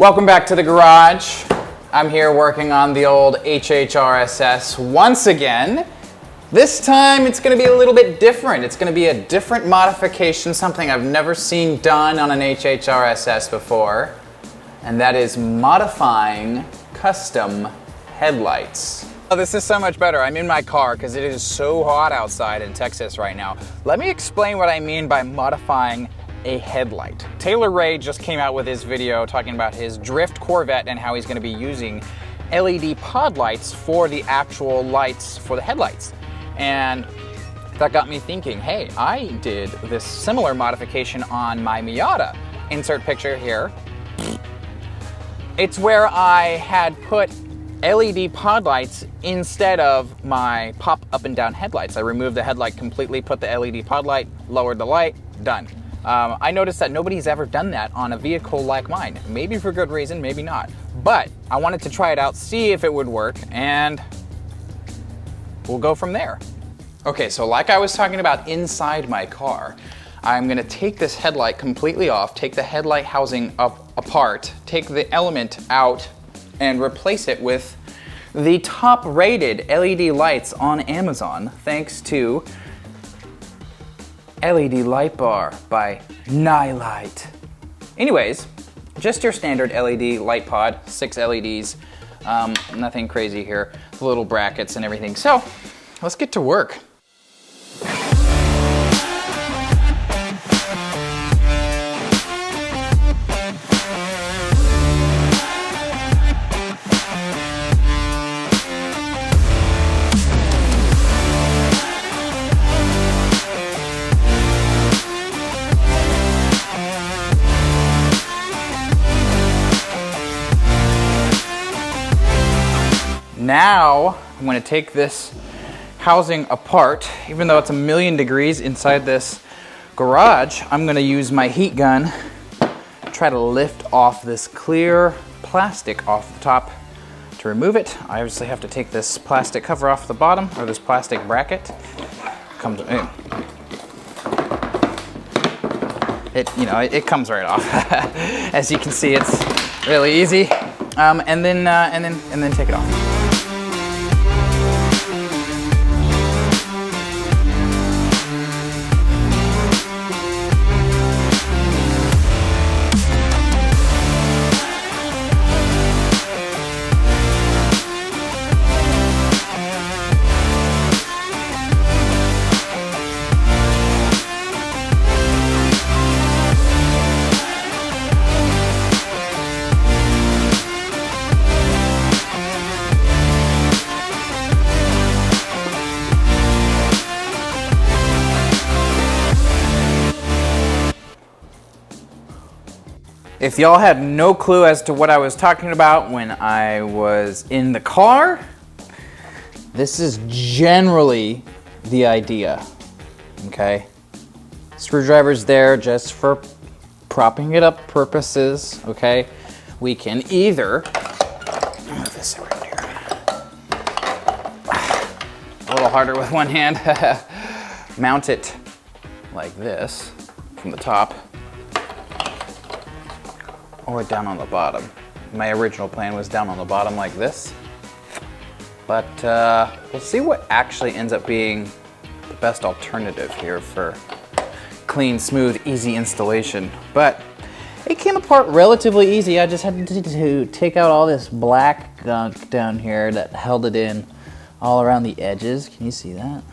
Welcome back to the garage. I'm here working on the old HHR once again. This time it's going to be a little bit different. It's going to be a different modification, something I've never seen done on an HHR before, and that is modifying custom headlights. Oh, this is so much better. I'm in my car because it is so hot outside in Texas right now. Let me explain what I mean by modifying a headlight. Taylor Ray just came out with his video talking about his drift Corvette and how he's going to be using LED pod lights for the actual lights for the headlights. And that got me thinking, hey, I did this similar modification on my Miata. Insert picture here. It's where I had put LED pod lights instead of my pop up and down headlights. I removed the headlight completely, put the LED pod light, lowered the light, done. I noticed that nobody's ever done that on a vehicle like mine. Maybe for good reason, maybe not. But I wanted to try it out, see if it would work, and we'll go from there. Okay, so like I was talking about inside my car, I'm gonna take this headlight completely off, take the headlight housing apart, take the element out, and replace it with the top rated LED lights on Amazon, thanks to LED light bar by Nightlight. Anyways, just your standard LED light pod, 6 LEDs, nothing crazy here, the little brackets and everything. So let's get to work. Now, I'm going to take this housing apart. Even though it's 1,000,000 degrees inside this garage, I'm going to use my heat gun, try to lift off this clear plastic off the top. To remove it, I obviously have to take this plastic cover off the bottom, or this plastic bracket. It comes right off. As you can see, it's really easy. And then take it off. If y'all had no clue as to what I was talking about when I was in the car, this is generally the idea, okay? Screwdriver's there just for propping it up purposes, okay? We can either, move this around here, a little harder with one hand, mount it like this from the top, or down on the bottom. My original plan was down on the bottom like this, but we'll see what actually ends up being the best alternative here for clean, smooth, easy installation. But it came apart relatively easy. I just had to take out all this black gunk down here that held it in all around the edges. Can you see that?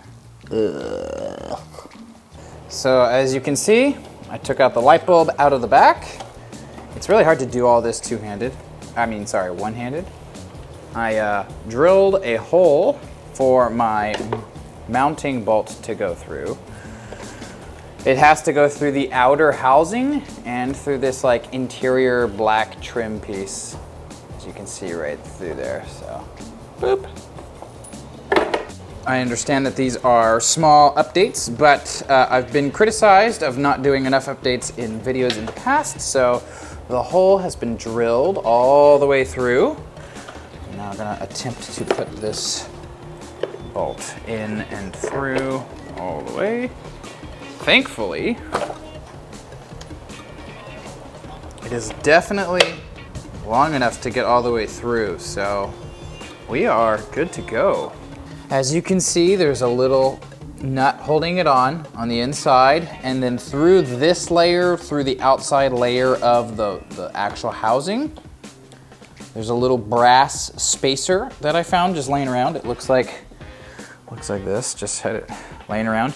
Ugh. So as you can see, I took out the light bulb out of the back. It's really hard to do all this one-handed. I drilled a hole for my mounting bolt to go through. It has to go through the outer housing and through this like interior black trim piece, as you can see right through there, so boop. I understand that these are small updates, but I've been criticized of not doing enough updates in videos in the past, so the hole has been drilled all the way through. Now I'm gonna attempt to put this bolt in and through all the way. Thankfully, it is definitely long enough to get all the way through, so we are good to go. As you can see, there's a little nut holding it on the inside, and then through this layer, through the outside layer of the actual housing, there's a little brass spacer that I found just laying around. It looks like this, just had it laying around.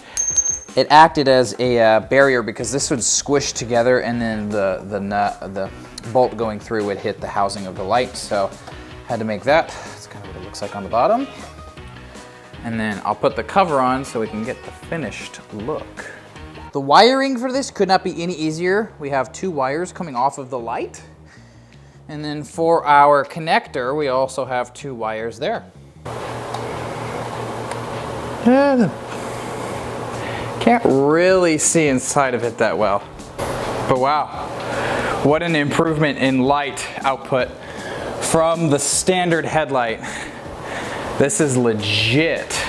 It acted as a barrier because this would squish together, and then the bolt going through would hit the housing of the light, so had to make that. That's kind of what it looks like on the bottom. And then I'll put the cover on so we can get the finished look. The wiring for this could not be any easier. We have 2 wires coming off of the light. And then for our connector, we also have 2 wires there. Can't really see inside of it that well. But wow, what an improvement in light output from the standard headlight. This is legit.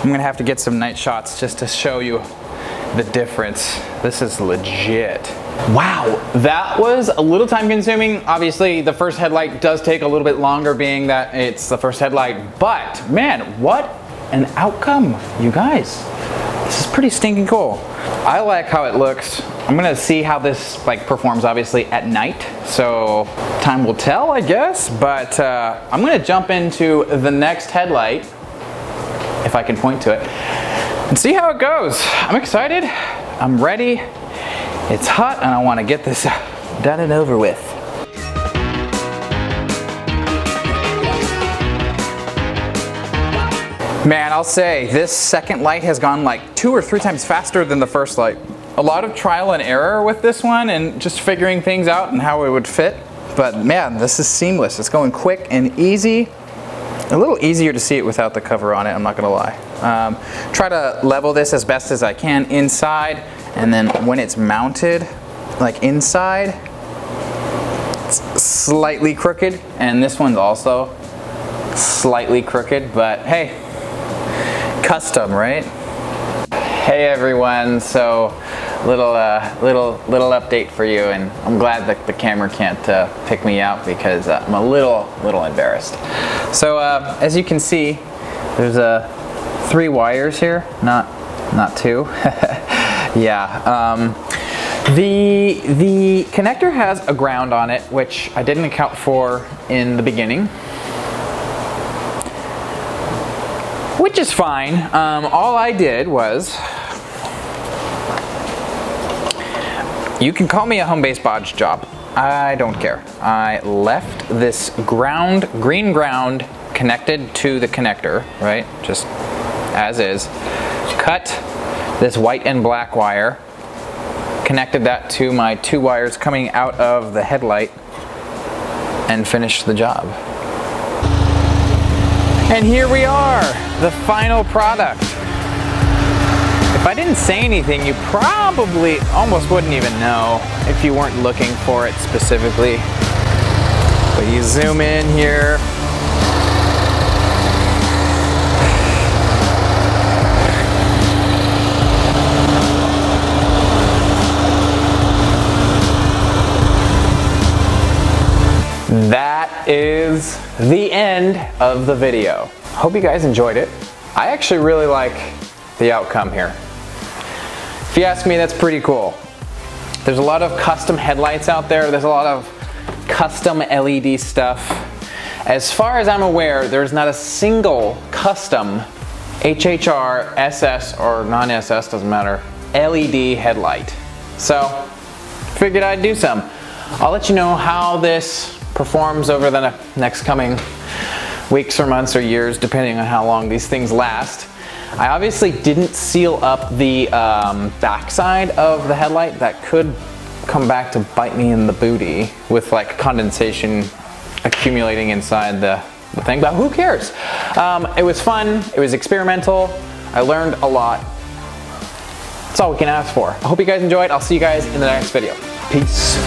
I'm gonna have to get some night shots just to show you the difference. This is legit. Wow, that was a little time consuming. Obviously, the first headlight does take a little bit longer being that it's the first headlight, but man, what an outcome, you guys. This is pretty stinking cool. I like how it looks. I'm gonna see how this performs obviously at night, so time will tell, I guess, but I'm gonna jump into the next headlight, if I can point to it, and see how it goes. I'm excited, I'm ready, it's hot, and I wanna get this done and over with. Man, I'll say this second light has gone like 2 or 3 times faster than the first light. A lot of trial and error with this one and just figuring things out and how it would fit. But man, this is seamless. It's going quick and easy. A little easier to see it without the cover on it, I'm not gonna lie. Try to level this as best as I can inside, and then when it's mounted, like inside, it's slightly crooked, and this one's also slightly crooked, but hey, custom, right? Hey everyone, so little update for you, and I'm glad that the camera can't pick me out because I'm a little embarrassed. So as you can see, there's 3 wires here, not 2. Yeah. The connector has a ground on it, which I didn't account for in the beginning, which is fine. All I did was, you can call me a home-based bodge job. I don't care. I left this green ground connected to the connector, right? Just as is. Cut this white and black wire, connected that to my 2 wires coming out of the headlight, and finished the job. And here we are, the final product. If I didn't say anything, you probably almost wouldn't even know if you weren't looking for it specifically. But you zoom in here. That is the end of the video. Hope you guys enjoyed it. I actually really like the outcome here. If you ask me, that's pretty cool. There's a lot of custom headlights out there. There's a lot of custom LED stuff. As far as I'm aware, there's not a single custom HHR, SS, or non-SS, doesn't matter, LED headlight. So, figured I'd do some. I'll let you know how this performs over the next coming weeks or months or years, depending on how long these things last. I obviously didn't seal up the backside of the headlight. That could come back to bite me in the booty with like condensation accumulating inside the thing, but who cares? It was fun, it was experimental, I learned a lot. That's all we can ask for. I hope you guys enjoyed. I'll see you guys in the next video. Peace.